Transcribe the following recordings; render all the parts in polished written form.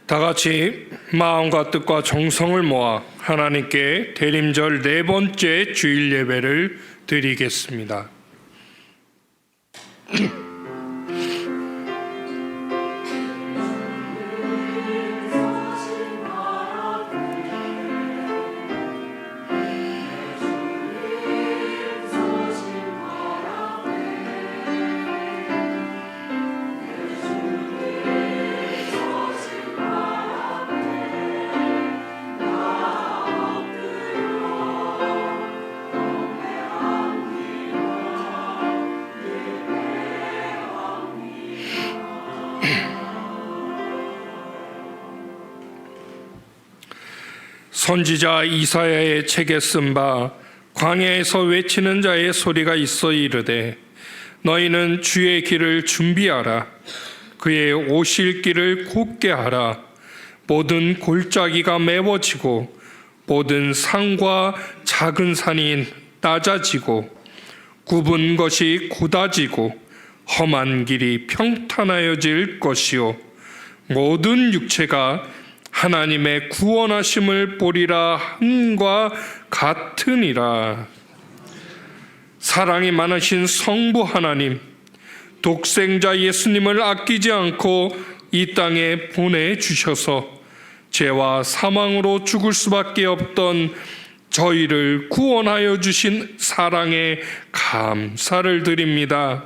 다 같이 마음과 뜻과 정성을 모아 하나님께 대림절 네 번째 주일 예배를 드리겠습니다. 선지자 이사야의 책에 쓴 바 광야에서 외치는 자의 소리가 있어 이르되 너희는 주의 길을 준비하라. 그의 오실 길을 곧게 하라. 모든 골짜기가 메워지고 모든 산과 작은 산이 낮아지고 굽은 것이 굳어지고 험한 길이 평탄하여질 것이요 모든 육체가 하나님의 구원하심을 보리라 함과 같으니라. 사랑이 많으신 성부 하나님, 독생자 예수님을 아끼지 않고 이 땅에 보내주셔서 죄와 사망으로 죽을 수밖에 없던 저희를 구원하여 주신 사랑에 감사를 드립니다.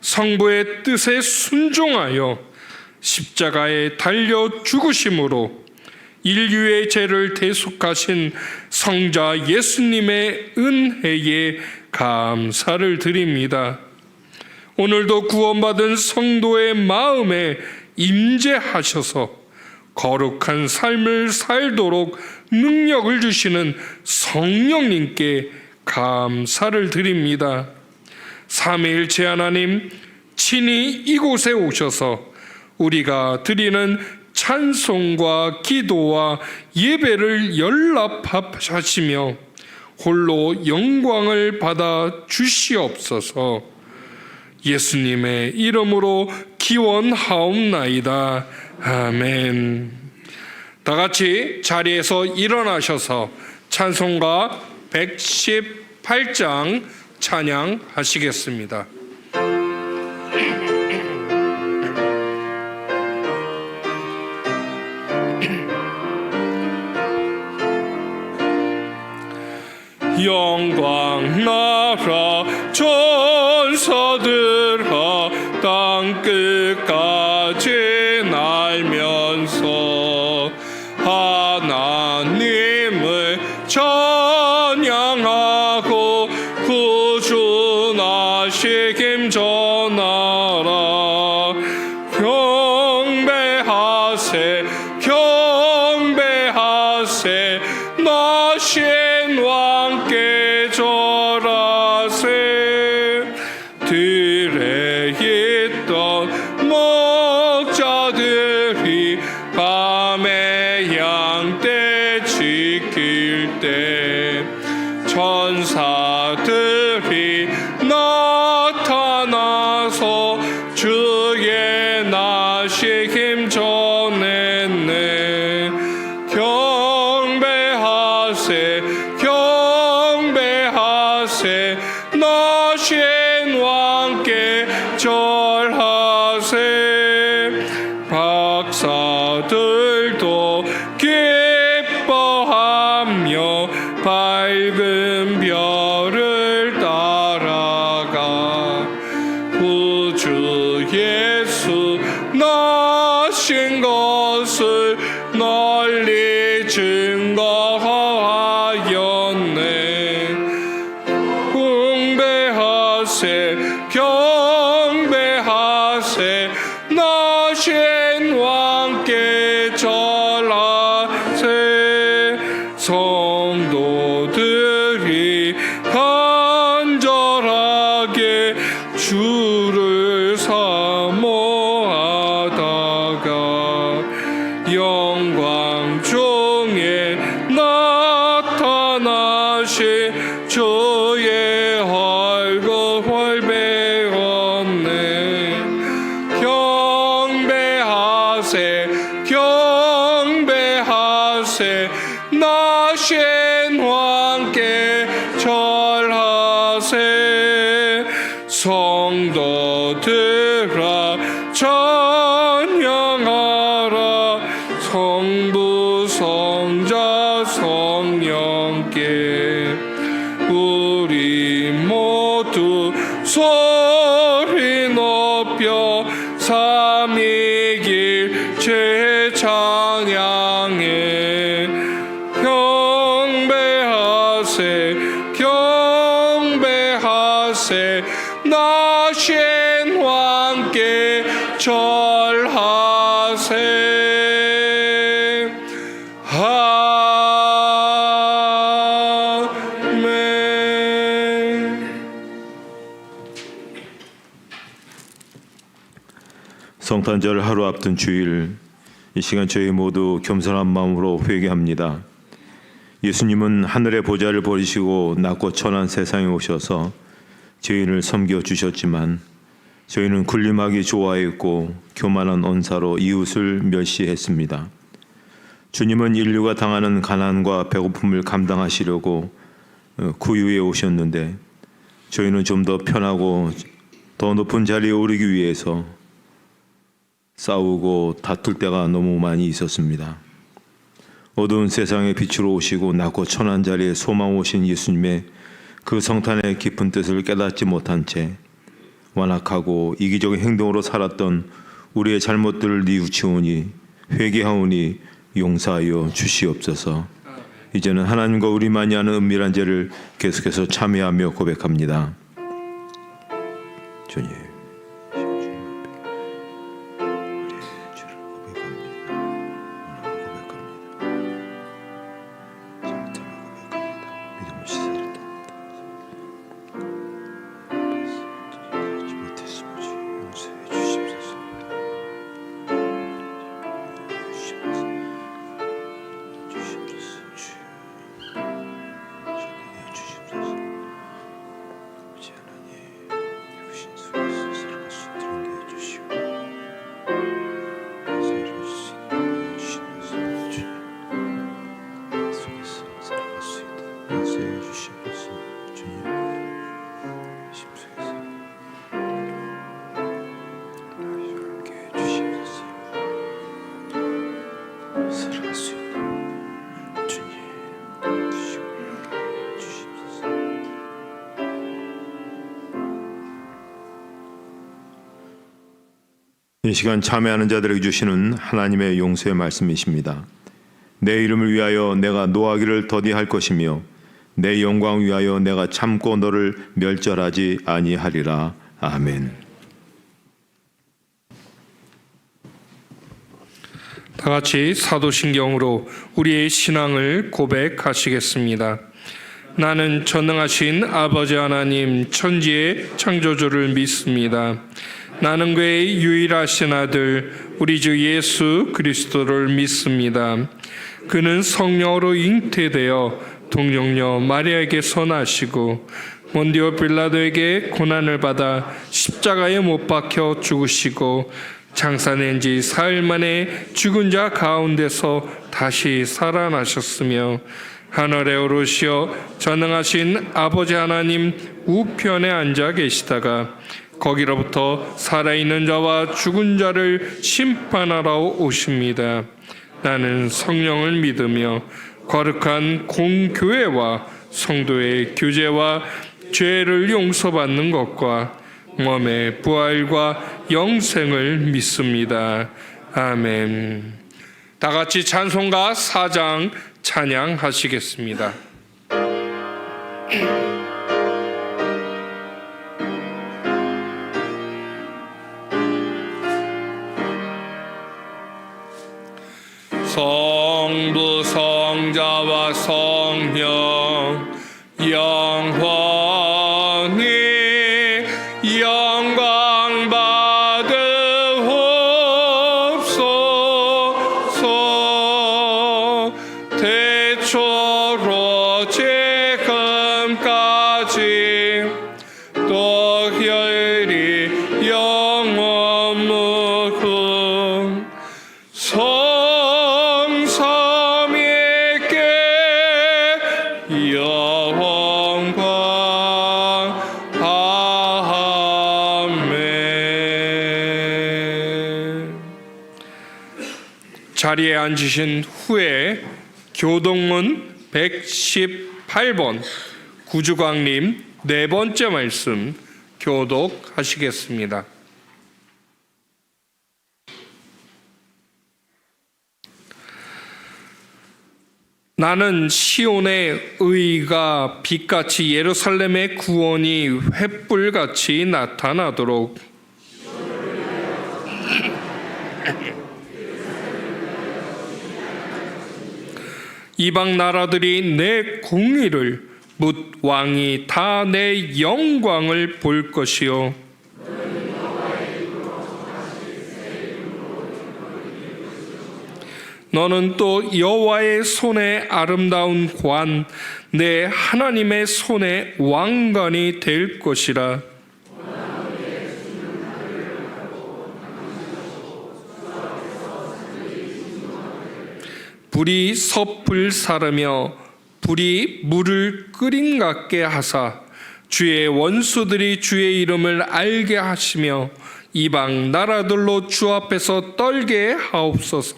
성부의 뜻에 순종하여 십자가에 달려 죽으심으로 인류의 죄를 대속하신 성자 예수님의 은혜에 감사를 드립니다. 오늘도 구원받은 성도의 마음에 임재하셔서 거룩한 삶을 살도록 능력을 주시는 성령님께 감사를 드립니다. 삼위일체 하나님, 친히 이곳에 오셔서 우리가 드리는 찬송과 기도와 예배를 연락하시며 홀로 영광을 받아 주시옵소서. 예수님의 이름으로 기원하옵나이다. 아멘. 다 같이 자리에서 일어나셔서 찬송가 118장 찬양하시겠습니다. 영광 나라 전사들아 땅 끝까지 날면서 하나님을 찬양하고 구주 나시 김전하라. 경배하세 경배하세 나신 왕께 절하세. 들에 있던 목자들이 밤에 양떼 지킬 때 천사들이 나타나서 주의 나시 힘전했네. 경배하세 경배하세 나신 왕께 절하세. 박사들도 기뻐하며 밝은 별을 따라가 구주 예수 나신 것을 널리 증거하였네. 경배하세 경배하세 나신 왕께 절하세. 성도들이 간절하게 주를 사모하다가 영광 중에 나타나신 주의 얼굴을 배웠네. 경배하세 경배하세 나신 왕께 절하세. 성도들아 찬양하라. 성부 성자 성령께 우리 모두 소리 높여 삼위길 제찬양해. 경배하세 경배하세. 나신 왕께 절하세. 성탄절 하루 앞둔 주일, 이 시간 저희 모두 겸손한 마음으로 회개합니다. 예수님은 하늘의 보좌를 버리시고 낮고 천한 세상에 오셔서 죄인을 섬겨 주셨지만 저희는 군림하기 좋아했고 교만한 언사로 이웃을 멸시했습니다. 주님은 인류가 당하는 가난과 배고픔을 감당하시려고 구유에 오셨는데 저희는 좀 더 편하고 더 높은 자리에 오르기 위해서 싸우고 다툴 때가 너무 많이 있었습니다. 어두운 세상의 빛으로 오시고 낮고 천한 자리에 소망 오신 예수님의 그 성탄의 깊은 뜻을 깨닫지 못한 채 완악하고 이기적인 행동으로 살았던 우리의 잘못들을 뉘우치오니 회개하오니 용서하여 주시옵소서. 이제는 하나님과 우리만이 아는 은밀한 죄를 계속해서 참회하며 고백합니다. 주님, 이 시간 참회하는 자들에게 주시는 하나님의 용서의 말씀이십니다. 내 이름을 위하여 내가 노하기를 더디할 것이며 내 영광 위하여 내가 참고 너를 멸절하지 아니하리라. 아멘. 다 같이 사도신경으로 우리의 신앙을 고백하시겠습니다. 나는 전능하신 아버지 하나님 천지의 창조주를 믿습니다. 나는 그의 유일하신 아들 우리 주 예수 그리스도를 믿습니다. 그는 성령으로 잉태되어 동정녀 마리아에게서 나시고 본디오 빌라도에게 고난을 받아 십자가에 못 박혀 죽으시고 장사낸 지 사흘 만에 죽은 자 가운데서 다시 살아나셨으며 하늘에 오르시어 전능하신 아버지 하나님 우편에 앉아 계시다가 거기로부터 살아있는 자와 죽은 자를 심판하러 오십니다. 나는 성령을 믿으며 거룩한 공교회와 성도의 교제와 죄를 용서받는 것과 몸의 부활과 영생을 믿습니다. 아멘. 다 같이 찬송가 4장 찬양하시겠습니다. 성부 성자와 성령 영원히 영광 받으옵소서. 태초로 지금까지 또 혈이 영원 무궁 성삼위께 자리에 앉으신 후에 교동문 118번 구주광님 네 번째 말씀 교독하시겠습니다. 나는 시온의 의가 빛같이 예루살렘의 구원이 횃불같이 나타나도록 이방 나라들이 내 공의를 묻 왕이 다 내 영광을 볼 것이요 너는 또 여호와의 손에 아름다운 관 내 하나님의 손에 왕관이 될 것이라. 불이 섭을 사르며 불이 물을 끓임 같게 하사 주의 원수들이 주의 이름을 알게 하시며 이방 나라들로 주 앞에서 떨게 하옵소서.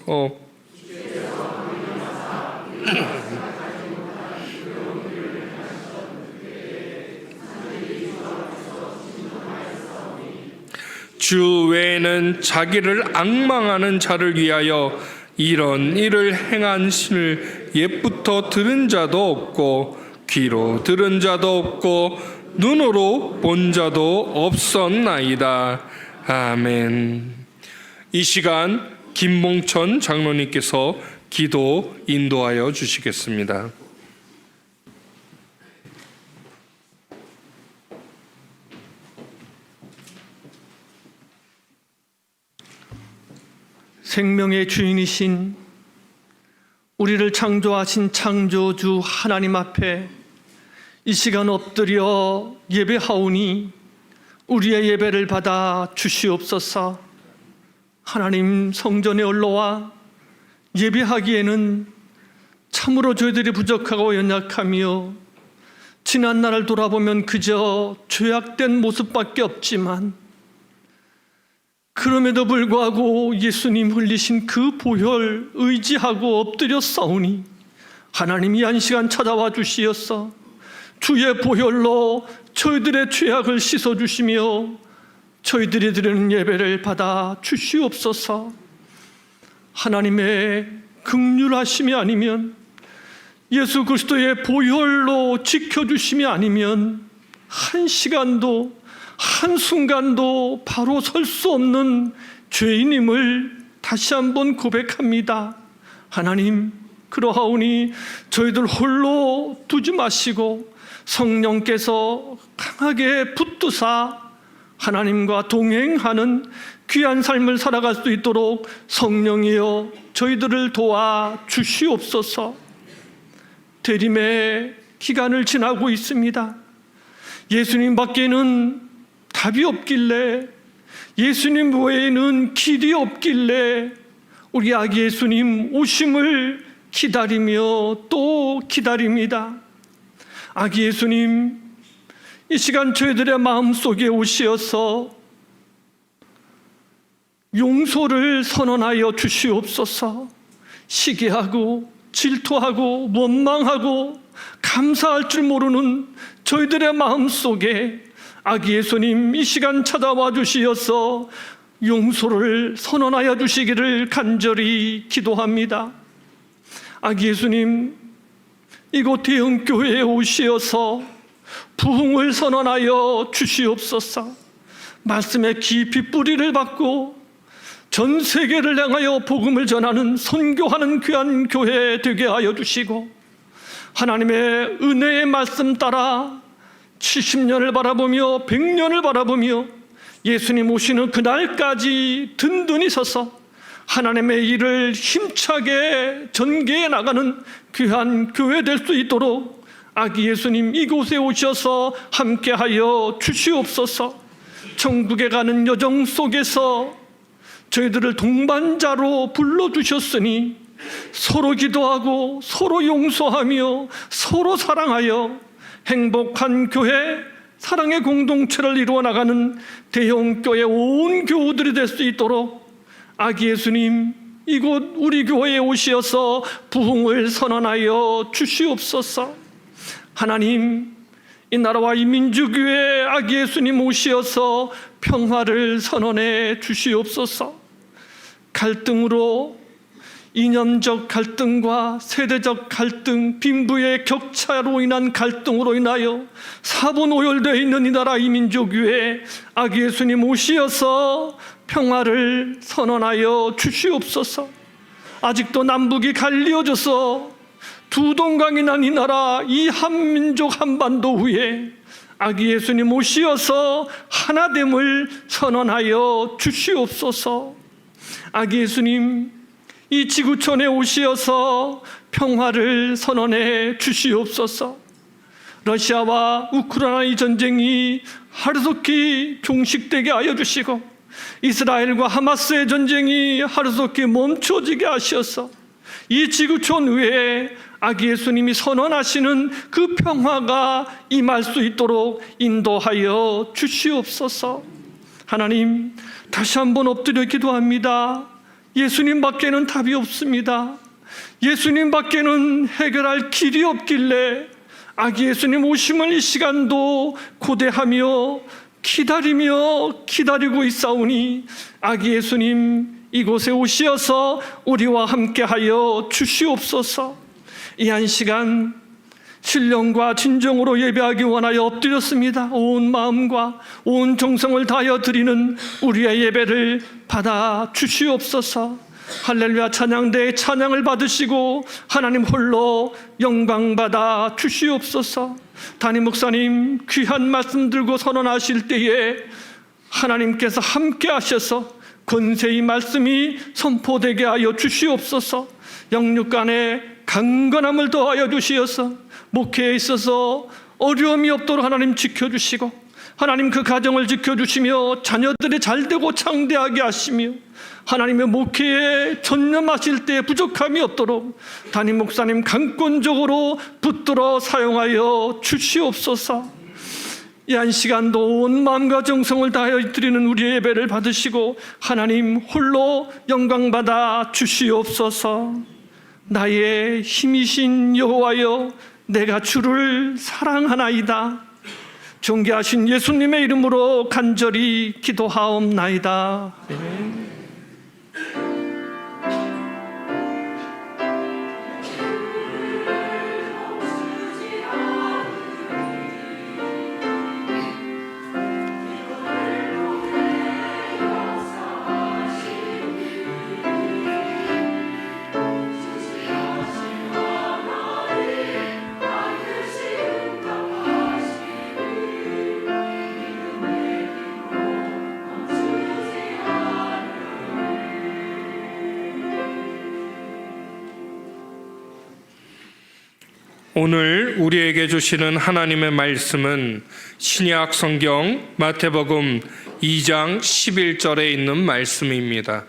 주 외에는 자기를 앙망하는 자를 위하여 이런 일을 행한 신을 옛부터 들은 자도 없고 귀로 들은 자도 없고 눈으로 본 자도 없었나이다. 아멘. 이 시간 김봉천 장로님께서 기도 인도하여 주시겠습니다. 생명의 주인이신 우리를 창조하신 창조주 하나님 앞에 이 시간 엎드려 예배하오니 우리의 예배를 받아 주시옵소서. 하나님, 성전에 올라와 예배하기에는 참으로 저희들이 부족하고 연약하며 지난 날을 돌아보면 그저 죄악된 모습밖에 없지만 그럼에도 불구하고 예수님 흘리신 그 보혈 의지하고 엎드려 싸우니 하나님이 한 시간 찾아와 주시어서 주의 보혈로 저희들의 죄악을 씻어주시며 저희들이 드리는 예배를 받아 주시옵소서. 하나님의 긍휼하심이 아니면 예수 그리스도의 보혈로 지켜주심이 아니면 한 시간도 한순간도 바로 설 수 없는 죄인임을 다시 한번 고백합니다. 하나님, 그러하오니 저희들 홀로 두지 마시고 성령께서 강하게 붙드사 하나님과 동행하는 귀한 삶을 살아갈 수 있도록 성령이여 저희들을 도와 주시옵소서. 대림의 기간을 지나고 있습니다. 예수님 밖에는 답이 없길래, 예수님 외에는 길이 없길래 우리 아기 예수님 오심을 기다리며 또 기다립니다. 아기 예수님, 이 시간 저희들의 마음속에 오시어서 용서를 선언하여 주시옵소서. 시기하고 질투하고 원망하고 감사할 줄 모르는 저희들의 마음속에 아기 예수님 이 시간 찾아와 주시어서 용서를 선언하여 주시기를 간절히 기도합니다. 아기 예수님, 이곳 대형교회에 오시어서 부흥을 선언하여 주시옵소서. 말씀에 깊이 뿌리를 받고 전 세계를 향하여 복음을 전하는 선교하는 귀한 교회 되게 하여 주시고 하나님의 은혜의 말씀 따라 70년을 바라보며 100년을 바라보며 예수님 오시는 그날까지 든든히 서서 하나님의 일을 힘차게 전개해 나가는 귀한 교회 될 수 있도록 아기 예수님 이곳에 오셔서 함께하여 주시옵소서. 천국에 가는 여정 속에서 저희들을 동반자로 불러주셨으니 서로 기도하고 서로 용서하며 서로 사랑하여 행복한 교회, 사랑의 공동체를 이루어 나가는 대형교회 온 교우들이 될 수 있도록 아기 예수님 이곳 우리 교회에 오시어서 부흥을 선언하여 주시옵소서. 하나님, 이 나라와 이 민족 위에 아기 예수님 오시어서 평화를 선언해 주시옵소서. 갈등으로, 이념적 갈등과 세대적 갈등, 빈부의 격차로 인한 갈등으로 인하여 사분오열되어 있는 이 나라 이 민족 위에 아기 예수님 오시어서 평화를 선언하여 주시옵소서. 아직도 남북이 갈리어져서 두 동강이 난 이 나라 이 한민족 한반도 위에 아기 예수님 오시어서 하나됨을 선언하여 주시옵소서. 아기 예수님, 이 지구촌에 오시어서 평화를 선언해 주시옵소서. 러시아와 우크라이나의 전쟁이 하루속히 종식되게 하여 주시고 이스라엘과 하마스의 전쟁이 하루속히 멈춰지게 하셔서 이 지구촌 위에 아기 예수님이 선언하시는 그 평화가 임할 수 있도록 인도하여 주시옵소서. 하나님, 다시 한번 엎드려 기도합니다. 예수님 밖에는 답이 없습니다. 예수님 밖에는 해결할 길이 없길래 아기 예수님 오심을 이 시간도 고대하며 기다리고 있사오니 아기 예수님 이곳에 오시어서 우리와 함께하여 주시옵소서. 이 한 시간 신령과 진정으로 예배하기 원하여 엎드렸습니다. 온 마음과 온 정성을 다하여 드리는 우리의 예배를 받아 주시옵소서. 할렐루야 찬양대의 찬양을 받으시고 하나님 홀로 영광 받아 주시옵소서. 담임 목사님 귀한 말씀 들고 선언하실 때에 하나님께서 함께 하셔서 권세의 말씀이 선포되게 하여 주시옵소서. 영육간에 강건함을 더하여 주시어서 목회에 있어서 어려움이 없도록 하나님 지켜주시고 하나님 그 가정을 지켜주시며 자녀들이 잘되고 창대하게 하시며 하나님의 목회에 전념하실 때 부족함이 없도록 담임 목사님 강권적으로 붙들어 사용하여 주시옵소서. 이 한 시간도 온 마음과 정성을 다하여 드리는 우리의 예배를 받으시고 하나님 홀로 영광받아 주시옵소서. 나의 힘이신 여호와여, 내가 주를 사랑하나이다. 존귀하신 예수님의 이름으로 간절히 기도하옵나이다. 아멘. 오늘 우리에게 주시는 하나님의 말씀은 신약 성경 마태복음 2장 11절에 있는 말씀입니다.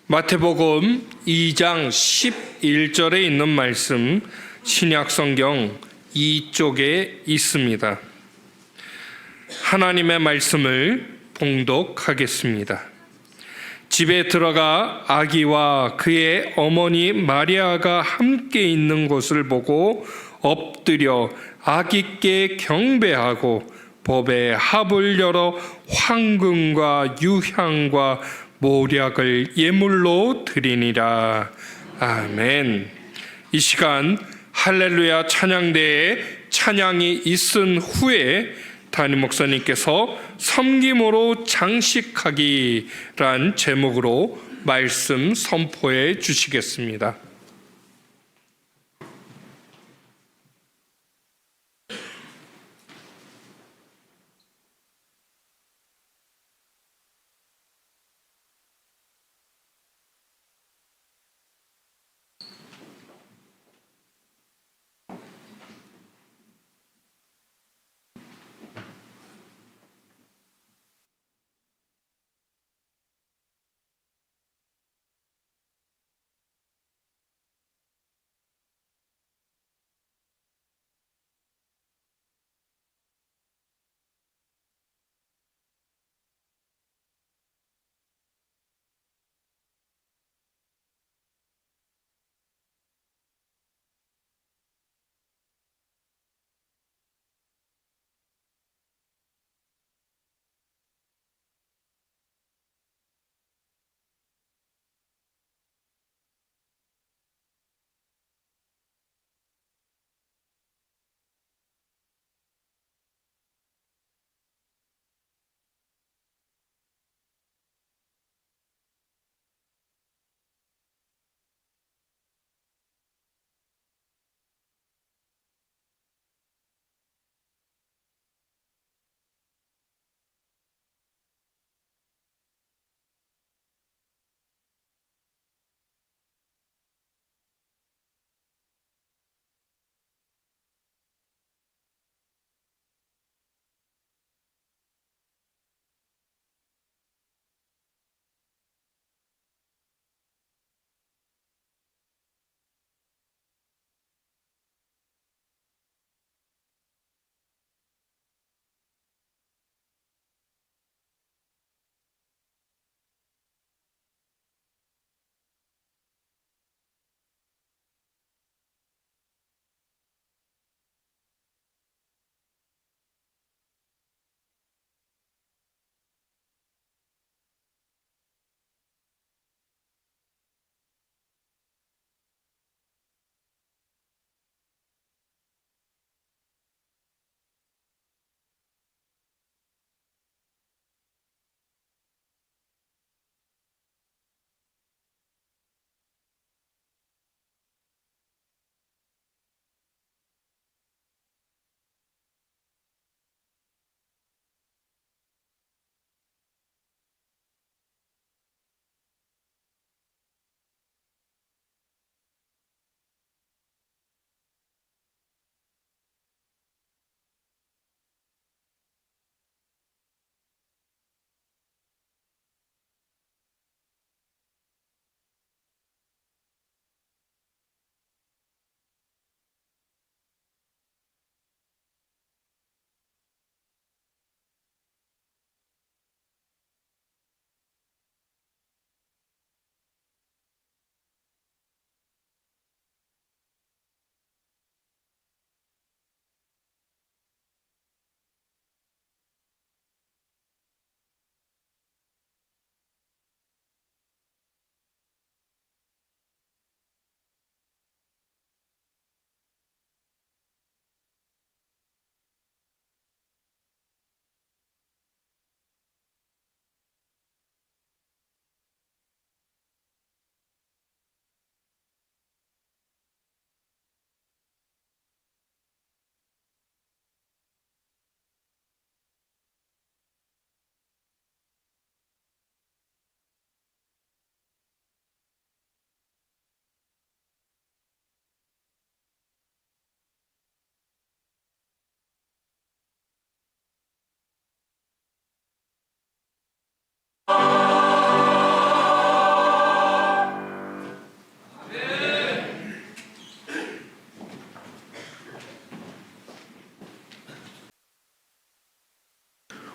마태복음 2장 11절에 있는 말씀, 신약 성경 2쪽에 있습니다. 하나님의 말씀을 봉독하겠습니다. 집에 들어가 아기와 그의 어머니 마리아가 함께 있는 것을 보고 엎드려 아기께 경배하고 법의 합을 열어 황금과 유향과 모략을 예물로 드리니라. 아멘. 이 시간 할렐루야 찬양대에 찬양이 있은 후에 담임 목사님께서 섬김으로 장식하기란 제목으로 말씀 선포해 주시겠습니다.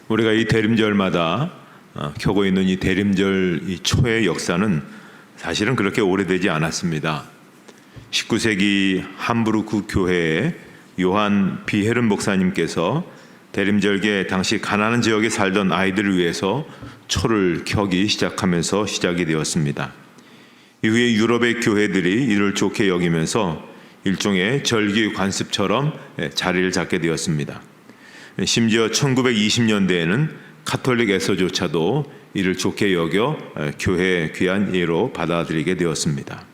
우리가 이 대림절마다 켜고 있는 이 대림절 이 초의 역사는 사실은 그렇게 오래되지 않았습니다. 19세기 함부르크 교회의 요한 비헤른 목사님께서 대림절기에 당시 가난한 지역에 살던 아이들을 위해서 초를 켜기 시작하면서 시작이 되었습니다. 이후에 유럽의 교회들이 이를 좋게 여기면서 일종의 절기 관습처럼 자리를 잡게 되었습니다. 심지어 1920년대에는 카톨릭에서조차도 이를 좋게 여겨 교회의 귀한 예로 받아들이게 되었습니다.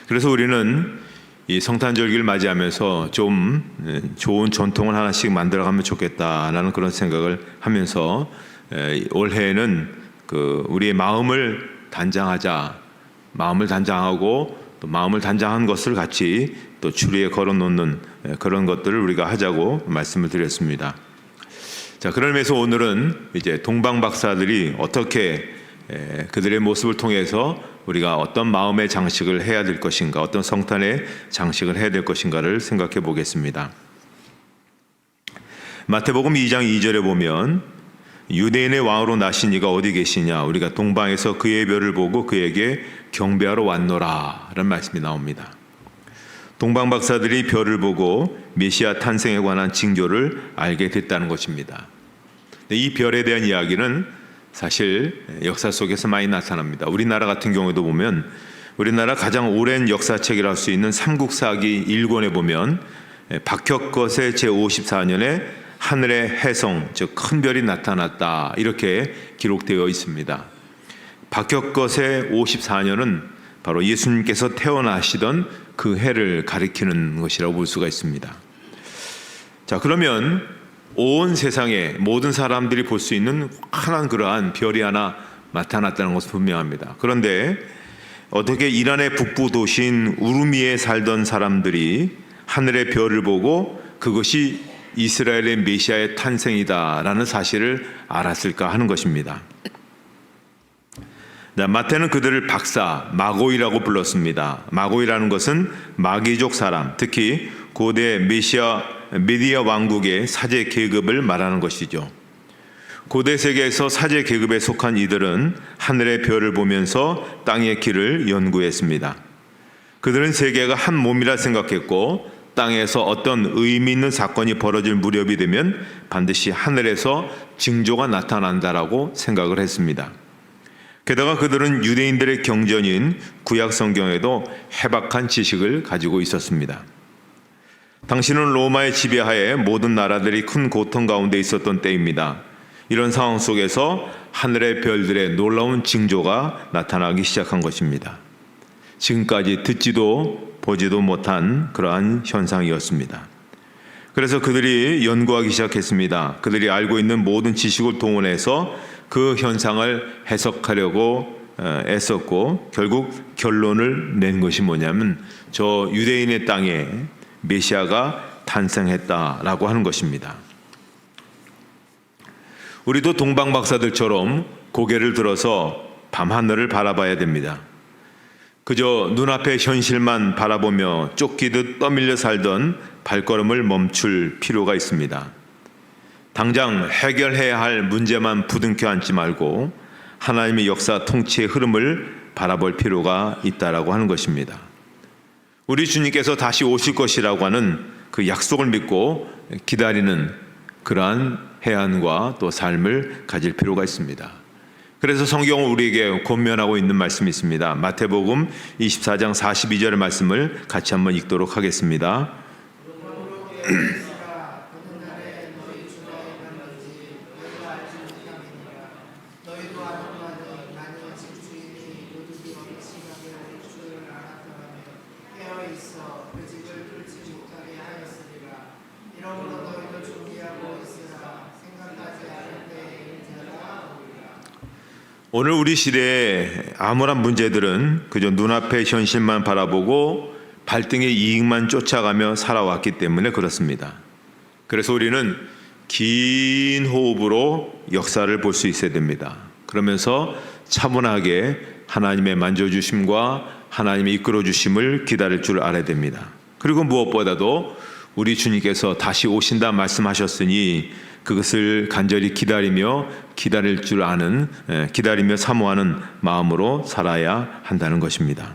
그래서 우리는 이 성탄절기를 맞이하면서 좀 좋은 전통을 하나씩 만들어가면 좋겠다라는 그런 생각을 하면서 올해는 우리의 마음을 단장하자, 마음을 단장하고 또 마음을 단장한 것을 같이 또 추리에 걸어놓는 그런 것들을 우리가 하자고 말씀을 드렸습니다. 자, 그러면서 오늘은 이제 동방 박사들이 어떻게 그들의 모습을 통해서 우리가 어떤 마음의 장식을 해야 될 것인가, 어떤 성탄의 장식을 해야 될 것인가를 생각해 보겠습니다. 마태복음 2장 2절에 보면 유대인의 왕으로 나신 이가 어디 계시냐, 우리가 동방에서 그의 별을 보고 그에게 경배하러 왔노라 라는 말씀이 나옵니다. 동방 박사들이 별을 보고 메시아 탄생에 관한 징조를 알게 됐다는 것입니다. 이 별에 대한 이야기는 사실 역사 속에서 많이 나타납니다. 우리나라 같은 경우에도 보면 우리나라 가장 오랜 역사책이라 할 수 있는 삼국사기 1권에 보면 박혁것의 제54년에 하늘의 혜성, 즉 큰 별이 나타났다 이렇게 기록되어 있습니다. 박혁것의 54년은 바로 예수님께서 태어나시던 그 해를 가리키는 것이라고 볼 수가 있습니다. 자, 그러면 온 세상에 모든 사람들이 볼 수 있는 환한 그러한 별이 하나 나타났다는 것은 분명합니다. 그런데 어떻게 이란의 북부 도시인 우루미에 살던 사람들이 하늘의 별을 보고 그것이 이스라엘의 메시아의 탄생이다라는 사실을 알았을까 하는 것입니다. 자, 마태는 그들을 박사, 마고이라고 불렀습니다. 마고이라는 것은 마귀족 사람, 특히 고대 메디아 왕국의 사제 계급을 말하는 것이죠. 고대 세계에서 사제 계급에 속한 이들은 하늘의 별을 보면서 땅의 길을 연구했습니다. 그들은 세계가 한 몸이라 생각했고 땅에서 어떤 의미 있는 사건이 벌어질 무렵이 되면 반드시 하늘에서 징조가 나타난다라고 생각을 했습니다. 게다가 그들은 유대인들의 경전인 구약 성경에도 해박한 지식을 가지고 있었습니다. 당시는 로마의 지배하에 모든 나라들이 큰 고통 가운데 있었던 때입니다. 이런 상황 속에서 하늘의 별들의 놀라운 징조가 나타나기 시작한 것입니다. 지금까지 듣지도 보지도 못한 그러한 현상이었습니다. 그래서 그들이 연구하기 시작했습니다. 그들이 알고 있는 모든 지식을 동원해서 그 현상을 해석하려고 애썼고 결국 결론을 낸 것이 뭐냐면 저 유대인의 땅에 메시아가 탄생했다라고 하는 것입니다. 우리도 동방 박사들처럼 고개를 들어서 밤하늘을 바라봐야 됩니다. 그저 눈앞의 현실만 바라보며 쫓기듯 떠밀려 살던 발걸음을 멈출 필요가 있습니다. 당장 해결해야 할 문제만 부둥켜 안지 말고 하나님의 역사 통치의 흐름을 바라볼 필요가 있다라고 하는 것입니다. 우리 주님께서 다시 오실 것이라고 하는 그 약속을 믿고 기다리는 그러한 해안과 또 삶을 가질 필요가 있습니다. 그래서 성경은 우리에게 권면하고 있는 말씀이 있습니다. 마태복음 24장 42절의 말씀을 같이 한번 읽도록 하겠습니다. 오늘 우리 시대의 암울한 문제들은 그저 눈앞의 현실만 바라보고 발등의 이익만 쫓아가며 살아왔기 때문에 그렇습니다. 그래서 우리는 긴 호흡으로 역사를 볼 수 있어야 됩니다. 그러면서 차분하게 하나님의 만져주심과 하나님의 이끌어주심을 기다릴 줄 알아야 됩니다. 그리고 무엇보다도 우리 주님께서 다시 오신다 말씀하셨으니 그것을 간절히 기다리며 기다릴 줄 아는, 기다리며 사모하는 마음으로 살아야 한다는 것입니다.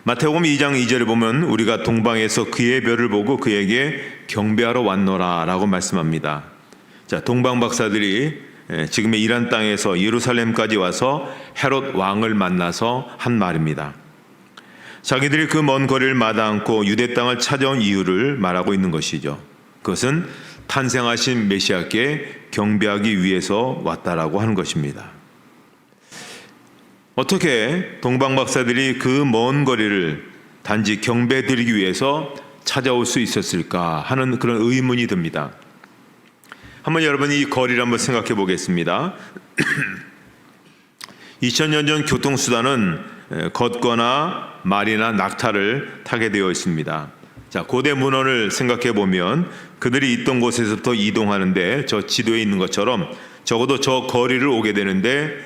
마태복음 2장 2절에 보면 우리가 동방에서 그의 별을 보고 그에게 경배하러 왔노라 라고 말씀합니다. 자, 동방 박사들이 지금의 이란 땅에서 예루살렘까지 와서 헤롯 왕을 만나서 한 말입니다. 자기들이 그 먼 거리를 마다않고 유대 땅을 찾아온 이유를 말하고 있는 것이죠. 그것은 탄생하신 메시아께 경배하기 위해서 왔다라고 하는 것입니다. 어떻게 동방 박사들이 그 먼 거리를 단지 경배드리기 위해서 찾아올 수 있었을까 하는 그런 의문이 듭니다. 한번 여러분이 이 거리를 한번 생각해 보겠습니다. 2000년 전 교통수단은 걷거나 말이나 낙타를 타게 되어 있습니다. 자, 고대 문헌을 생각해 보면 그들이 있던 곳에서부터 이동하는데 저 지도에 있는 것처럼 적어도 저 거리를 오게 되는데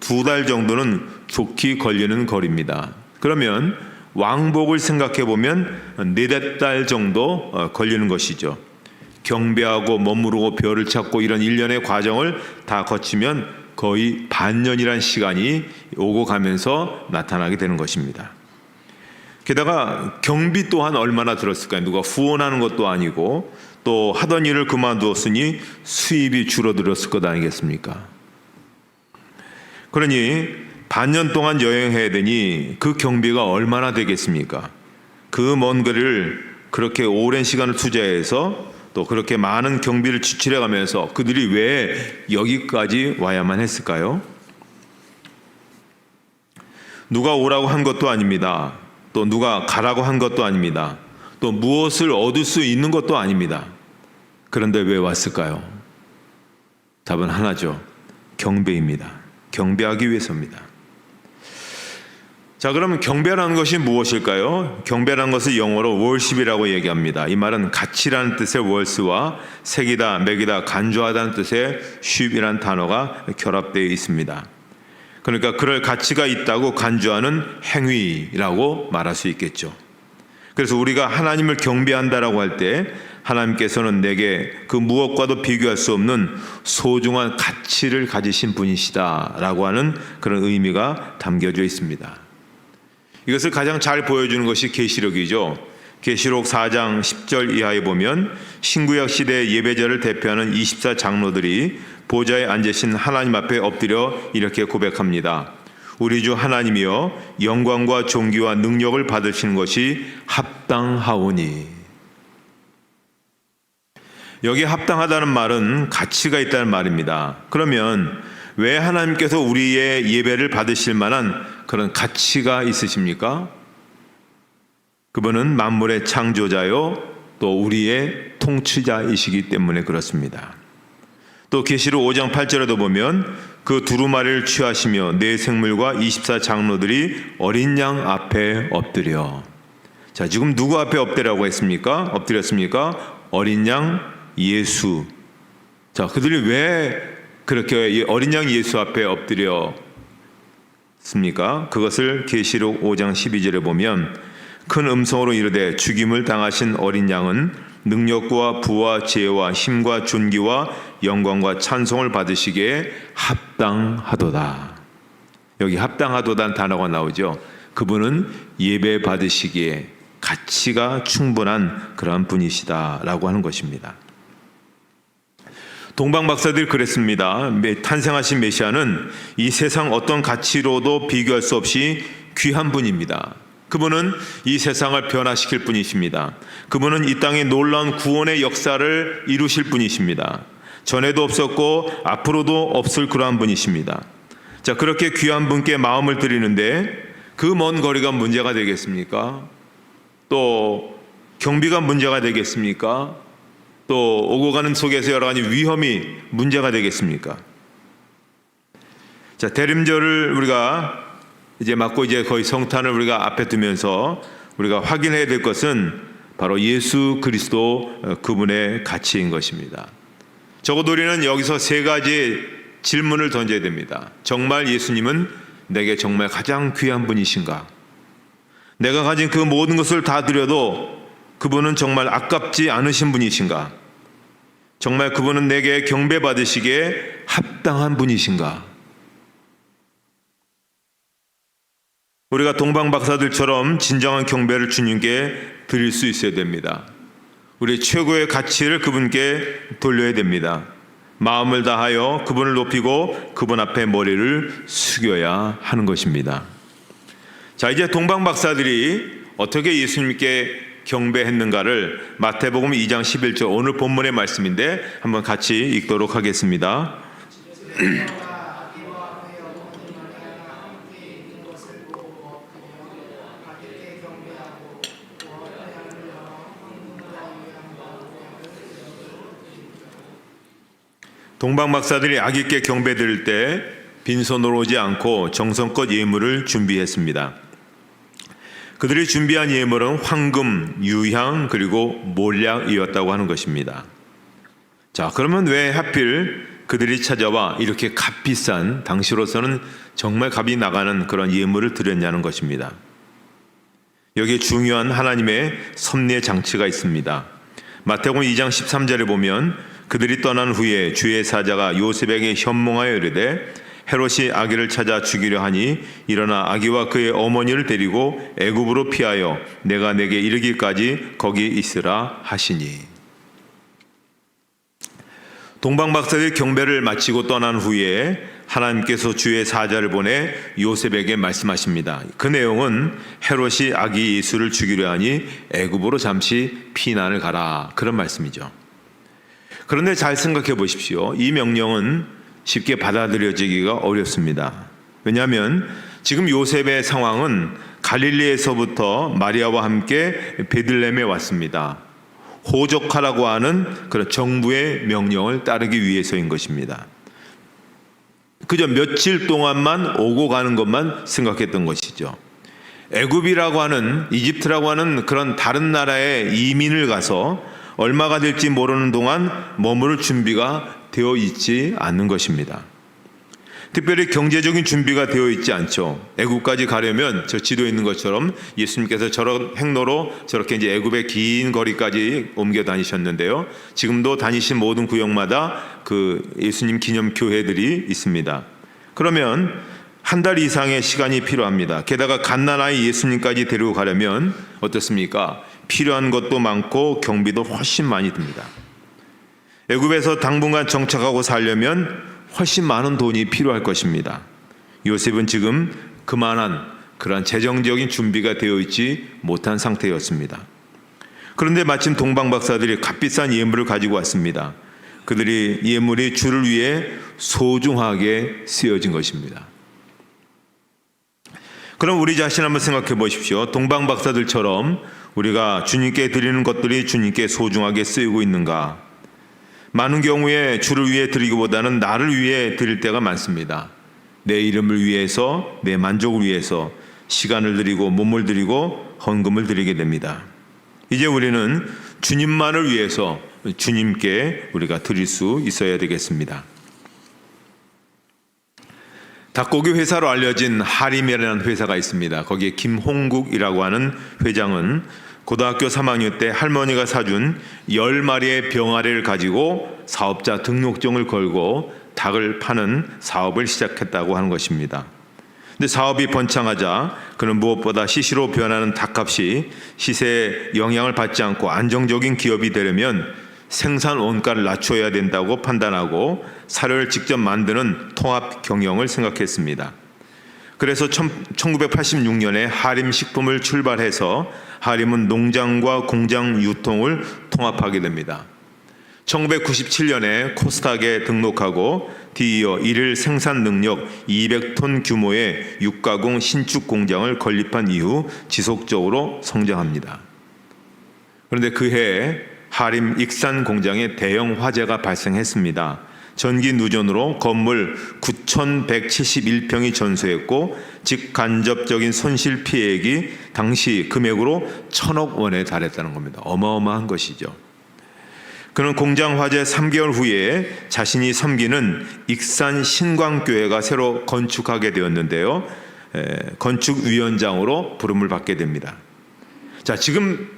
2달 정도는 좋게 걸리는 거리입니다. 그러면 왕복을 생각해 보면 4-5달 정도 걸리는 것이죠. 경배하고 머무르고 별을 찾고 이런 일련의 과정을 다 거치면 거의 반년이란 시간이 오고 가면서 나타나게 되는 것입니다. 게다가 경비 또한 얼마나 들었을까요? 누가 후원하는 것도 아니고 또 하던 일을 그만두었으니 수입이 줄어들었을 것 아니겠습니까? 그러니 반년 동안 여행해야 되니 그 경비가 얼마나 되겠습니까? 그 먼 거리를 그렇게 오랜 시간을 투자해서 또 그렇게 많은 경비를 지출해 가면서 그들이 왜 여기까지 와야만 했을까요? 누가 오라고 한 것도 아닙니다. 또 누가 가라고 한 것도 아닙니다. 또 무엇을 얻을 수 있는 것도 아닙니다. 그런데 왜 왔을까요? 답은 하나죠. 경배입니다. 경배하기 위해서입니다. 자, 그러면 경배라는 것이 무엇일까요? 경배라는 것을 영어로 worship이라고 얘기합니다. 이 말은 가치라는 뜻의 worship와 새기다, 먹이다, 간주하다는 뜻의 ship이라는 단어가 결합되어 있습니다. 그러니까 그럴 가치가 있다고 간주하는 행위라고 말할 수 있겠죠. 그래서 우리가 하나님을 경배한다라고 할 때 하나님께서는 내게 그 무엇과도 비교할 수 없는 소중한 가치를 가지신 분이시다라고 하는 그런 의미가 담겨져 있습니다. 이것을 가장 잘 보여주는 것이 계시록이죠. 계시록 4장 10절 이하에 보면 신구약 시대 예배자를 대표하는 24장로들이 보좌에 앉으신 하나님 앞에 엎드려 이렇게 고백합니다. 우리 주 하나님이여 영광과 존귀와 능력을 받으시는 것이 합당하오니. 여기 합당하다는 말은 가치가 있다는 말입니다. 그러면 왜 하나님께서 우리의 예배를 받으실 만한 그런 가치가 있으십니까? 그분은 만물의 창조자요 또 우리의 통치자이시기 때문에 그렇습니다. 또 계시록 5장 8절에도 보면 그 두루마리를 취하시며 네 생물과 24장로들이 어린 양 앞에 엎드려. 자, 지금 누구 앞에 엎드리라고 했습니까? 엎드렸습니까? 어린 양 예수. 자, 그들이 왜 그렇게 어린 양 예수 앞에 엎드렸습니까? 그것을 계시록 5장 12절에 보면 큰 음성으로 이르되 죽임을 당하신 어린 양은 능력과 부와 지혜와 힘과 존귀와 영광과 찬송을 받으시기에 합당하도다. 여기 합당하도다는 단어가 나오죠. 그분은 예배 받으시기에 가치가 충분한 그러한 분이시다라고 하는 것입니다. 동방 박사들이 그랬습니다. 탄생하신 메시아는 이 세상 어떤 가치로도 비교할 수 없이 귀한 분입니다. 그분은 이 세상을 변화시킬 분이십니다. 그분은 이 땅에 놀라운 구원의 역사를 이루실 분이십니다. 전에도 없었고 앞으로도 없을 그러한 분이십니다. 자, 그렇게 귀한 분께 마음을 드리는데 그 먼 거리가 문제가 되겠습니까? 또 경비가 문제가 되겠습니까? 또 오고 가는 속에서 여러 가지 위험이 문제가 되겠습니까? 자, 대림절을 우리가 이제 맞고 이제 거의 성탄을 우리가 앞에 두면서 우리가 확인해야 될 것은 바로 예수 그리스도 그분의 가치인 것입니다. 적어도 우리는 여기서 3가지 질문을 던져야 됩니다. 정말 예수님은 내게 정말 가장 귀한 분이신가? 내가 가진 그 모든 것을 다 드려도 그분은 정말 아깝지 않으신 분이신가? 정말 그분은 내게 경배받으시기에 합당한 분이신가? 우리가 동방박사들처럼 진정한 경배를 주님께 드릴 수 있어야 됩니다. 우리 최고의 가치를 그분께 돌려야 됩니다. 마음을 다하여 그분을 높이고 그분 앞에 머리를 숙여야 하는 것입니다. 자, 이제 동방박사들이 어떻게 예수님께 경배했는가를 마태복음 2장 11절 오늘 본문의 말씀인데 한번 같이 읽도록 하겠습니다. 동방박사들이 아기께 경배 드릴 때 빈손으로 오지 않고 정성껏 예물을 준비했습니다. 그들이 준비한 예물은 황금, 유향 그리고 몰약이었다고 하는 것입니다. 자, 그러면 왜 하필 그들이 찾아와 이렇게 값비싼, 당시로서는 정말 값이 나가는 그런 예물을 드렸냐는 것입니다. 여기에 중요한 하나님의 섭리의 장치가 있습니다. 마태복음 2장 13절에 보면 그들이 떠난 후에 주의 사자가 요셉에게 현몽하여 이르되 헤롯이 아기를 찾아 죽이려 하니 일어나 아기와 그의 어머니를 데리고 애굽으로 피하여 내가 내게 이르기까지 거기 있으라 하시니. 동방박사들이 경배를 마치고 떠난 후에 하나님께서 주의 사자를 보내 요셉에게 말씀하십니다. 그 내용은 헤롯이 아기 예수를 죽이려 하니 애굽으로 잠시 피난을 가라, 그런 말씀이죠. 그런데 잘 생각해 보십시오. 이 명령은 쉽게 받아들여지기가 어렵습니다. 왜냐하면 지금 요셉의 상황은 갈릴리에서부터 마리아와 함께 베들레헴에 왔습니다. 호적하라고 하는 그런 정부의 명령을 따르기 위해서인 것입니다. 그저 며칠 동안만 오고 가는 것만 생각했던 것이죠. 애굽이라고 하는, 이집트라고 하는 그런 다른 나라에 이민을 가서 얼마가 될지 모르는 동안 머무를 준비가 되어 있지 않는 것입니다. 특별히 경제적인 준비가 되어 있지 않죠. 애굽까지 가려면 저 지도에 있는 것처럼 예수님께서 저런 행로로 저렇게 이제 애굽의 긴 거리까지 옮겨 다니셨는데요. 지금도 다니신 모든 구역마다 그 예수님 기념 교회들이 있습니다. 그러면 한 달 이상의 시간이 필요합니다. 게다가 갓난아이 예수님까지 데리고 가려면 어떻습니까? 필요한 것도 많고 경비도 훨씬 많이 듭니다. 애굽에서 당분간 정착하고 살려면 훨씬 많은 돈이 필요할 것입니다. 요셉은 지금 그만한 그런 재정적인 준비가 되어 있지 못한 상태였습니다. 그런데 마침 동방박사들이 값비싼 예물을 가지고 왔습니다. 그들이 예물이 주를 위해 소중하게 쓰여진 것입니다. 그럼 우리 자신 한번 생각해 보십시오. 동방박사들처럼 우리가 주님께 드리는 것들이 주님께 소중하게 쓰이고 있는가? 많은 경우에 주를 위해 드리기보다는 나를 위해 드릴 때가 많습니다. 내 이름을 위해서, 내 만족을 위해서 시간을 드리고 몸을 드리고 헌금을 드리게 됩니다. 이제 우리는 주님만을 위해서 주님께 우리가 드릴 수 있어야 되겠습니다. 닭고기 회사로 알려진 하림이라는 회사가 있습니다. 거기에 김홍국이라고 하는 회장은 고등학교 3학년 때 할머니가 사준 10마리의 병아리를 가지고 사업자 등록증을 걸고 닭을 파는 사업을 시작했다고 하는 것입니다. 근데 사업이 번창하자 그는 무엇보다 시시로 변하는 닭값이 시세에 영향을 받지 않고 안정적인 기업이 되려면 생산 원가를 낮춰야 된다고 판단하고 사료를 직접 만드는 통합 경영을 생각했습니다. 그래서 1986년에 하림 식품을 출발해서 하림은 농장과 공장 유통을 통합하게 됩니다. 1997년에 코스닥에 등록하고 뒤이어 일일 생산 능력 200톤 규모의 육가공 신축 공장을 건립한 이후 지속적으로 성장합니다. 그런데 그해 하림 익산 공장에 대형 화재가 발생했습니다. 전기 누전으로 건물 9,171평이 전소했고 직간접적인 손실 피해액이 당시 금액으로 1,000억 원에 달했다는 겁니다. 어마어마한 것이죠. 그는 공장 화재 3개월 후에 자신이 섬기는 익산 신광교회가 새로 건축하게 되었는데요. 건축위원장으로 부름을 받게 됩니다. 자, 지금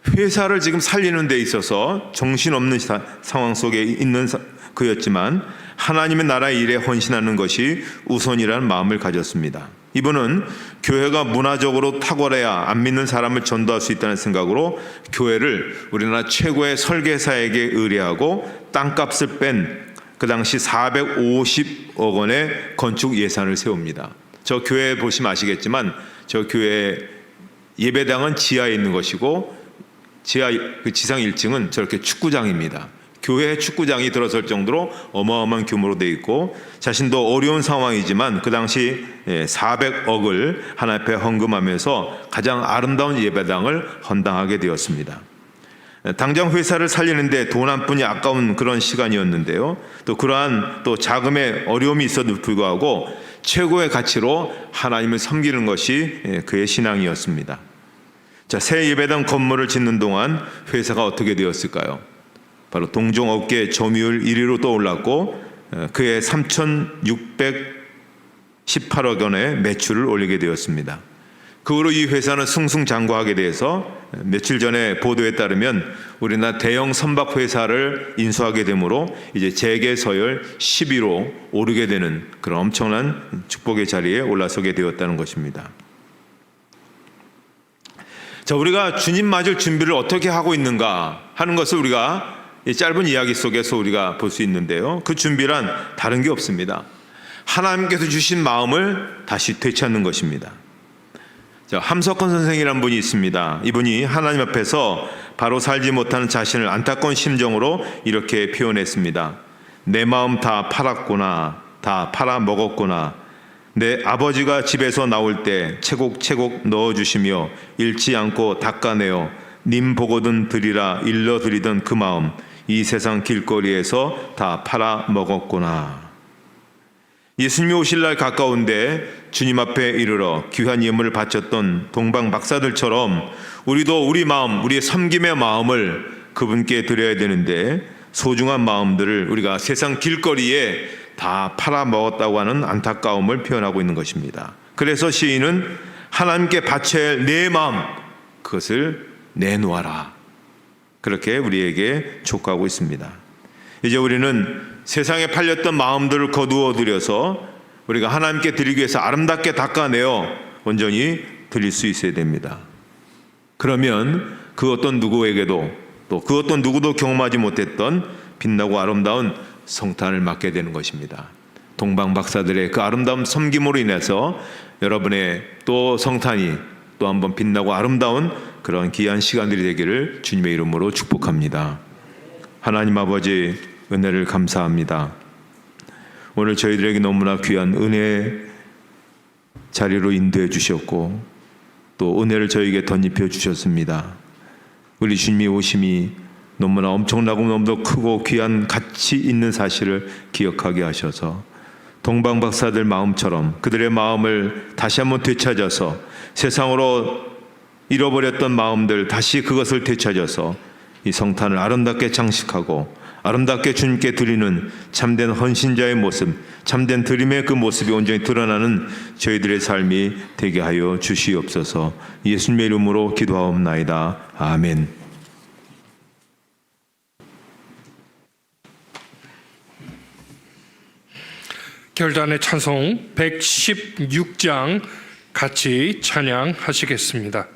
회사를 지금 살리는 데 있어서 정신없는 상황 속에 있는 그였지만 하나님의 나라의 일에 헌신하는 것이 우선이라는 마음을 가졌습니다. 이분은 교회가 문화적으로 탁월해야 안 믿는 사람을 전도할 수 있다는 생각으로 교회를 우리나라 최고의 설계사에게 의뢰하고 땅값을 뺀 그 당시 450억 원의 건축 예산을 세웁니다. 저 교회 보시면 아시겠지만 저 교회 예배당은 지하에 있는 것이고 지하 그 지상 1층은 저렇게 축구장입니다. 교회 축구장이 들어설 정도로 어마어마한 규모로 되어 있고 자신도 어려운 상황이지만 그 당시 400억을 하나님 앞에 헌금하면서 가장 아름다운 예배당을 헌당하게 되었습니다. 당장 회사를 살리는데 돈 한 푼이 아까운 그런 시간이었는데요. 또 그러한 또 자금의 어려움이 있어도 불구하고 최고의 가치로 하나님을 섬기는 것이 그의 신앙이었습니다. 자, 새 예배당 건물을 짓는 동안 회사가 어떻게 되었을까요? 바로 동종업계 점유율 1위로 떠올랐고 그해 3,618억 원의 매출을 올리게 되었습니다. 그 후로 이 회사는 승승장구하게 돼서 며칠 전에 보도에 따르면 우리나라 대형 선박 회사를 인수하게 되므로 이제 재계 서열 10위로 오르게 되는 그런 엄청난 축복의 자리에 올라서게 되었다는 것입니다. 자, 우리가 주님 맞을 준비를 어떻게 하고 있는가 하는 것을 우리가 이 짧은 이야기 속에서 우리가 볼 수 있는데요. 그 준비란 다른 게 없습니다. 하나님께서 주신 마음을 다시 되찾는 것입니다. 자, 함석헌 선생이라는 분이 있습니다. 이분이 하나님 앞에서 바로 살지 못하는 자신을 안타까운 심정으로 이렇게 표현했습니다. 내 마음 다 팔았구나, 다 팔아먹었구나. 내 아버지가 집에서 나올 때 채곡채곡 넣어주시며 잃지 않고 닦아내어 님 보거든 드리라 일러드리던 그 마음, 이 세상 길거리에서 다 팔아먹었구나. 예수님이 오실 날 가까운데 주님 앞에 이르러 귀한 예물을 바쳤던 동방 박사들처럼 우리도 우리 마음, 우리의 섬김의 마음을 그분께 드려야 되는데 소중한 마음들을 우리가 세상 길거리에 다 팔아먹었다고 하는 안타까움을 표현하고 있는 것입니다. 그래서 시인은 하나님께 바쳐야 할 내 마음, 그것을 내놓아라, 그렇게 우리에게 촉구하고 있습니다. 이제 우리는 세상에 팔렸던 마음들을 거두어 들여서 우리가 하나님께 드리기 위해서 아름답게 닦아내어 온전히 드릴 수 있어야 됩니다. 그러면 그 어떤 누구에게도 또 그 어떤 누구도 경험하지 못했던 빛나고 아름다운 성탄을 맞게 되는 것입니다. 동방 박사들의 그 아름다운 섬김으로 인해서 여러분의 또 성탄이 또 한번 빛나고 아름다운 그런 귀한 시간들이 되기를 주님의 이름으로 축복합니다. 하나님 아버지, 은혜를 감사합니다. 오늘 저희들에게 너무나 귀한 은혜의 자리로 인도해 주셨고 또 은혜를 저에게 덧입혀 주셨습니다. 우리 주님이 오심이 너무나 엄청나고 너무도 크고 귀한 가치 있는 사실을 기억하게 하셔서 동방 박사들 마음처럼 그들의 마음을 다시 한번 되찾아서 세상으로 잃어버렸던 마음들 다시 그것을 되찾아서 이 성탄을 아름답게 장식하고 아름답게 주님께 드리는 참된 헌신자의 모습, 참된 드림의 그 모습이 온전히 드러나는 저희들의 삶이 되게 하여 주시옵소서. 예수님의 이름으로 기도하옵나이다. 아멘. 결단의 찬송 116장 같이 찬양하시겠습니다.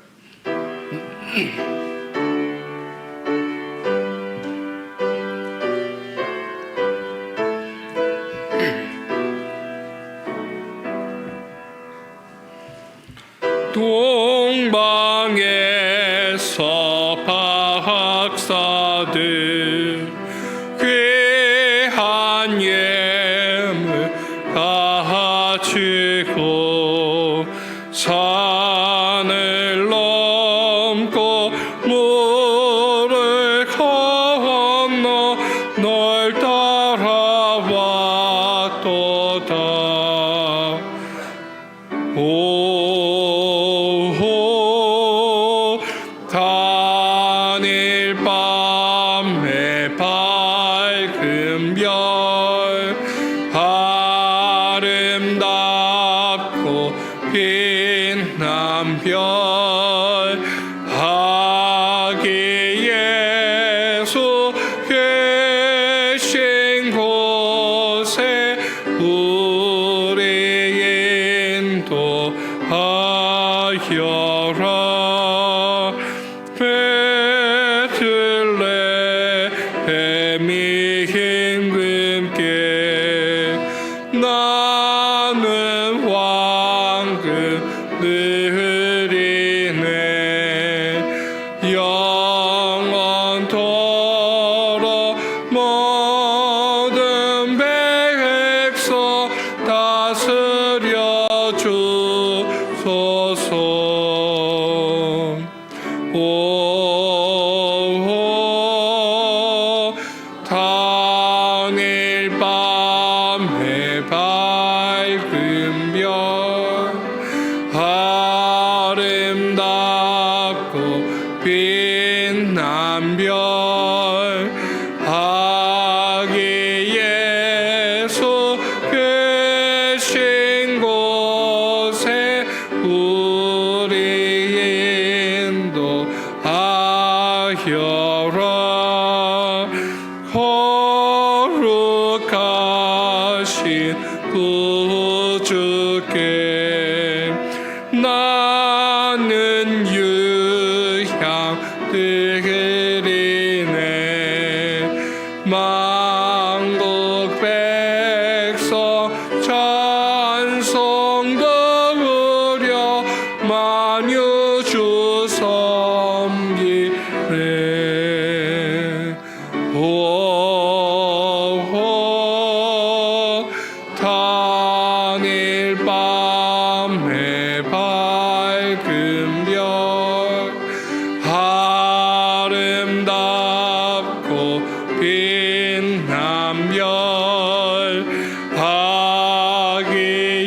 동방에서 박사들 귀한 예물 가지고 산을 넘고 물을 건너 널 따라왔도다. 단일 밤의 밝은 별 아름답고 빛난 별 하기 베들레헴이 임금께 나는 황금 느리네 영원토록 모든 백성 다스려 주소서. 당일 밤에 밝은 별 아름답고 빛난 별 아기 예수 계신 곳에 우리 인도하여라. 거룩하신 구주께 나는 유향 드리네 만국 백성 찬송 들으려 만유주 섬기네. 당일 밤에 밝은 별 아름답고 빛난 별 아기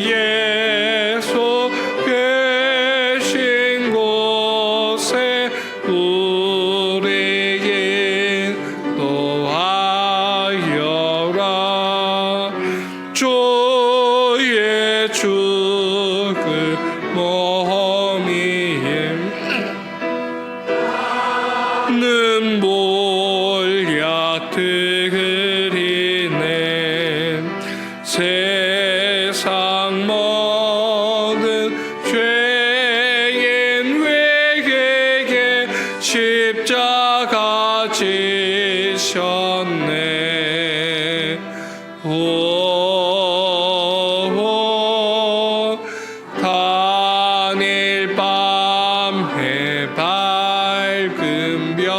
예수 계신 곳에 우리 인도하여라. 주의 죽을 몸이 는 몰약 드리네 세상 모든 죄인 외에게 십자가 지셨네. 당일 밤에 밝은 별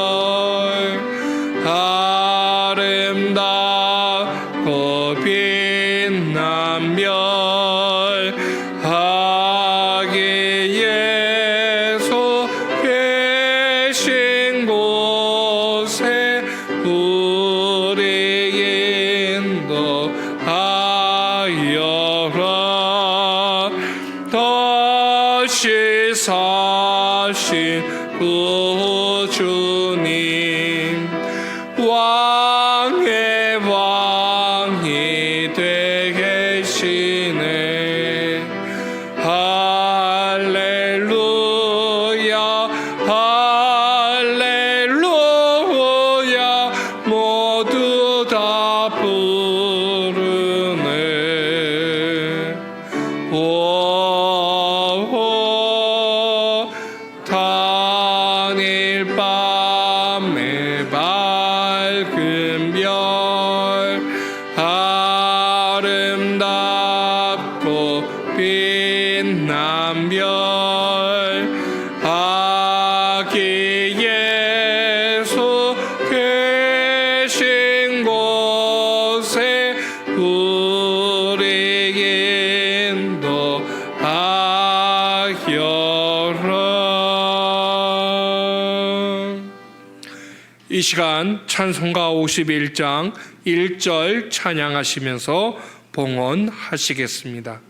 아름답고 빛난 별 아기 예수 계신 곳에 우리 인도하여라. 다시 사신 구주님 왕의 왕이 되시네. 할렐루야 할렐루야 모두 다 부르네. 당일 밤에 밝은 별 아름답고 빛난 별 아기 예수 계신 곳에 우리 인도하여라. 이 시간 찬송가 51장 1절 찬양하시면서 봉헌하시겠습니다.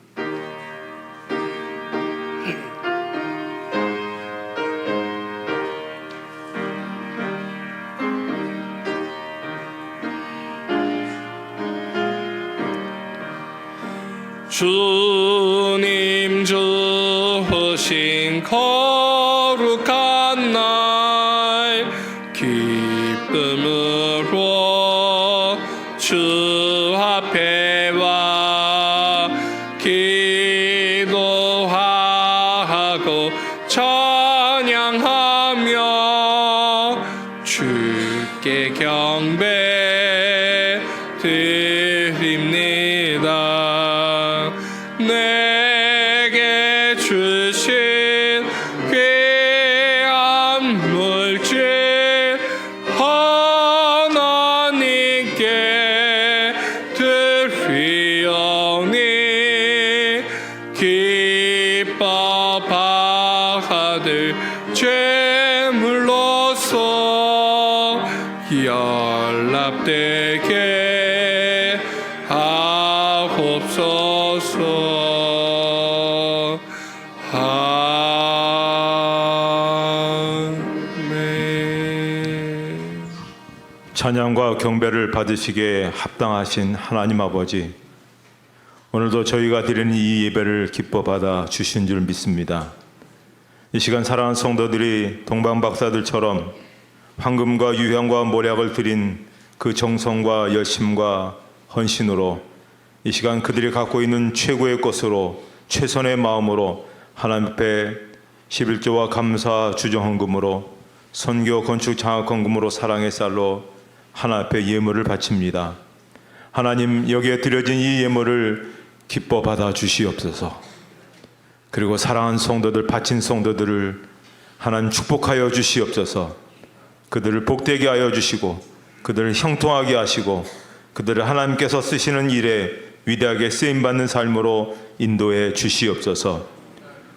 주님 주신 거룩한 날 기쁨으로 주 앞에 와 기도하고 찬양하리라. 찬양하며 주께 경배 드립니다. 내게 주신 귀한 물질 하나님께 드리오니 기뻐 받을 제물로서 연락되게 하옵소서. 아멘. 찬양과 경배를 받으시기에 합당하신 하나님 아버지, 오늘도 저희가 드리는 이 예배를 기뻐 받아 주신 줄 믿습니다. 이 시간 사랑하는 성도들이 동방박사들처럼 황금과 유향과 모략을 드린 그 정성과 열심과 헌신으로 이 시간 그들이 갖고 있는 최고의 것으로 최선의 마음으로 하나님 앞에 11조와 감사 주정헌금으로 선교 건축 장학헌금으로 사랑의 쌀로 하나님 앞에 예물을 바칩니다. 하나님, 여기에 드려진 이 예물을 기뻐 받아 주시옵소서. 그리고 사랑하는 성도들, 바친 성도들을 하나님 축복하여 주시옵소서. 그들을 복되게 하여 주시고 그들을 형통하게 하시고 그들을 하나님께서 쓰시는 일에 위대하게 쓰임받는 삶으로 인도해 주시옵소서.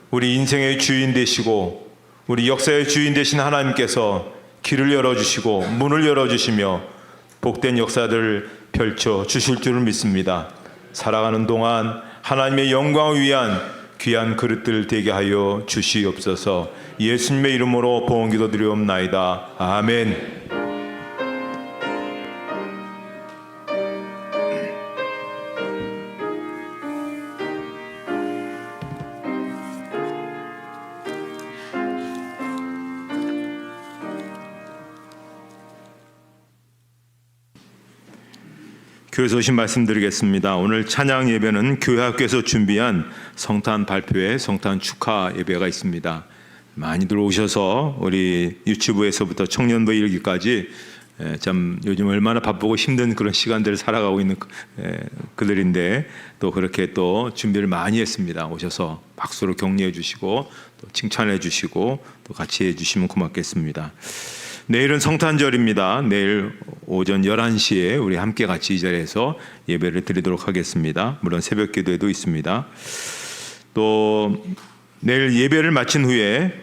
우리 인생의 주인 되시고 우리 역사의 주인 되신 하나님께서 길을 열어주시고 문을 열어주시며 복된 역사들을 펼쳐 주실 줄을 믿습니다. 살아가는 동안 하나님의 영광을 위한 귀한 그릇들 되게 하여 주시옵소서. 예수님의 이름으로 보온 기도 드리옵나이다. 아멘. 교회에서 오신 말씀드리겠습니다. 오늘 찬양 예배는 교회학교에서 준비한 성탄 발표회, 성탄 축하 예배가 있습니다. 많이들 오셔서 우리 유치부에서부터 청년부 일기까지 참 요즘 얼마나 바쁘고 힘든 그런 시간들을 살아가고 있는 그들인데 또 그렇게 또 준비를 많이 했습니다. 오셔서 박수로 격려해 주시고 또 칭찬해 주시고 또 같이 해 주시면 고맙겠습니다. 내일은 성탄절입니다. 내일 오전 11시에 우리 함께 같이 이 자리에서 예배를 드리도록 하겠습니다. 물론 새벽 기도회도 있습니다. 또 내일 예배를 마친 후에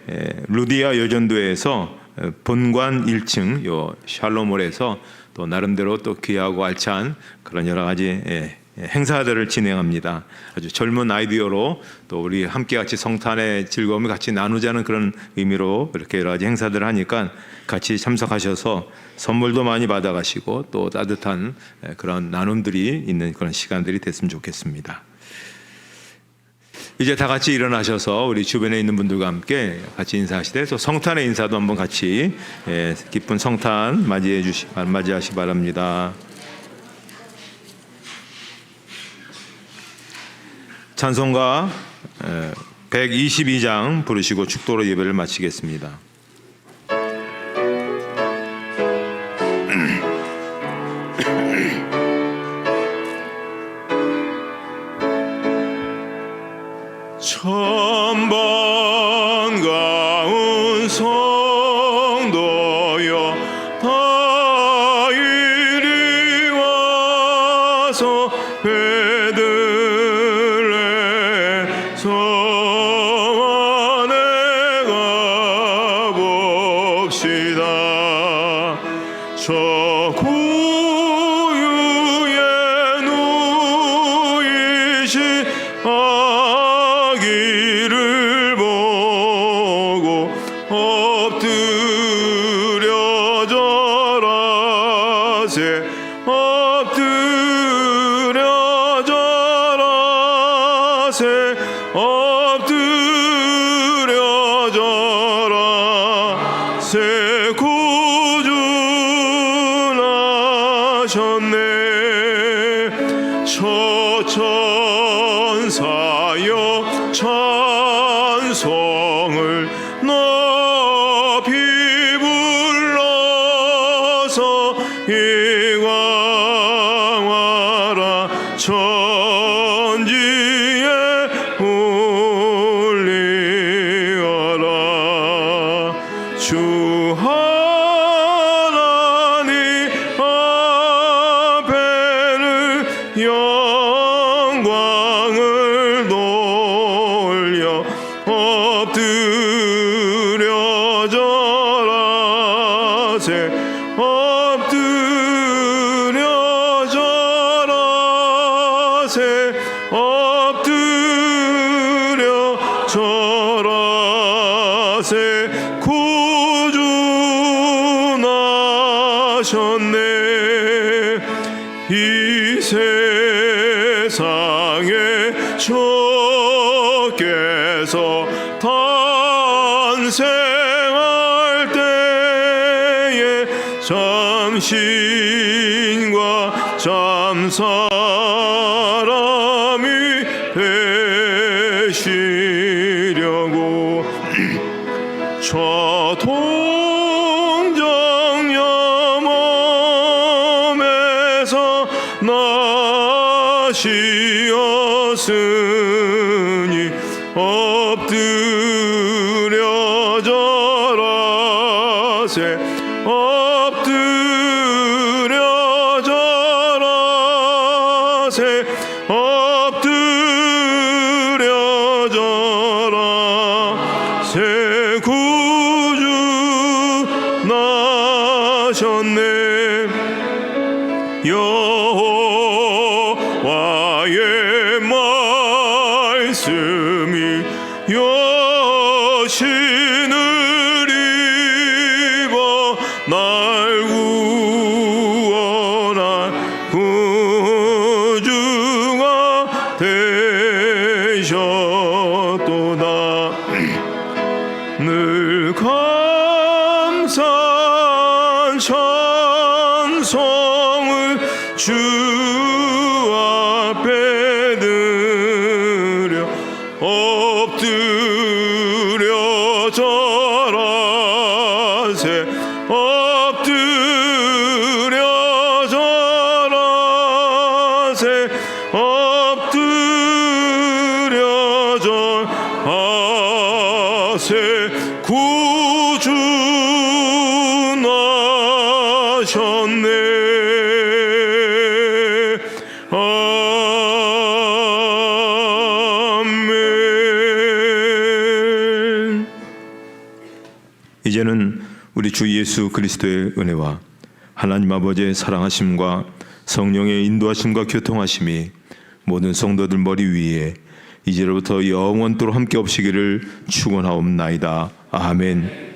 루디아 여전도에서 본관 1층 요 샬롬홀에서 또 나름대로 또 귀하고 알찬 그런 여러 가지 행사들을 진행합니다. 아주 젊은 아이디어로 또 우리 함께 같이 성탄의 즐거움을 같이 나누자는 그런 의미로 이렇게 여러 가지 행사들을 하니까 같이 참석하셔서 선물도 많이 받아가시고 또 따뜻한 그런 나눔들이 있는 그런 시간들이 됐으면 좋겠습니다. 이제 다 같이 일어나셔서 우리 주변에 있는 분들과 함께 같이 인사하시되 또 성탄의 인사도 한번 같이 기쁜 성탄 맞이하시기 바랍니다. 찬송가 122장 부르시고 축도로 예배를 마치겠습니다. 천번 가운 성도여 다 이리 와서 베들레 성 안에 가봅시다. 저 구유에 누이신 아기를 보고 엎드려 절하세 엎드려 절하세 엎드려 절하세 구주 나셨네. 저 천사여 찬송을 주 하나님 앞에는 영광을 돌려 엎드려 절하세 엎드려 절하세 엎드려 절하세 구주 나셨네 이 세상에 주께서 탄생할 때에 참신과 참사람이 되시려고 저 동정염험에서 나시었으니 엎드려 절하세 엎드려 절하세 엎드려 절하세 구주 나셨네 여호와의 말씀이 여신을 입어 날 구원한 구주가 되셨도다 늘 감사한 찬송을 주 앞에 드려 엎드려 절하세 엎드려 절하세 엎드려 절하세 구주 나셨네 아멘. 이제는 우리 주 예수 그리스도의 은혜와 하나님 아버지의 사랑하심과 성령의 인도하심과 교통하심이 모든 성도들 머리 위에 이제로부터 영원토록 함께 없시기를 축원하옵나이다. 아멘.